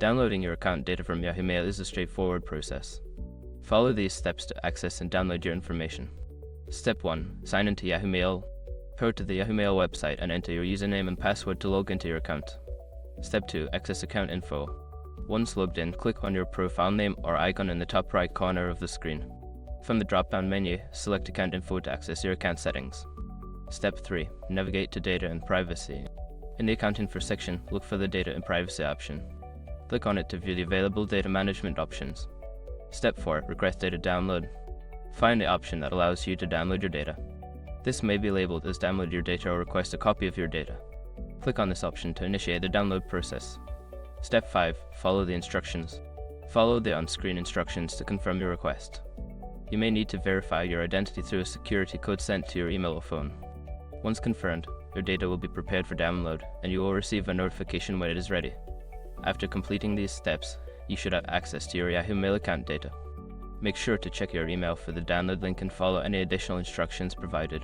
Downloading your account data from Yahoo Mail is a straightforward process. Follow these steps to access and download your information. Step 1. Sign into Yahoo Mail. Go to the Yahoo Mail website and enter your username and password to log into your account. Step 2. Access account info. Once logged in, click on your profile name or icon in the top right corner of the screen. From the drop-down menu, select Account Info to access your account settings. Step 3. Navigate to Data and Privacy. In the Account Info section, look for the Data and Privacy option. Click on it to view the available data management options. Step 4. Request data download. Find the option that allows you to download your data. This may be labeled as Download your data or Request a copy of your data. Click on this option to initiate the download process. Step 5. Follow the instructions. Follow the on-screen instructions to confirm your request. You may need to verify your identity through a security code sent to your email or phone. Once confirmed, your data will be prepared for download, and you will receive a notification when it is ready. After completing these steps, you should have access to your Yahoo Mail account data. Make sure to check your email for the download link and follow any additional instructions provided.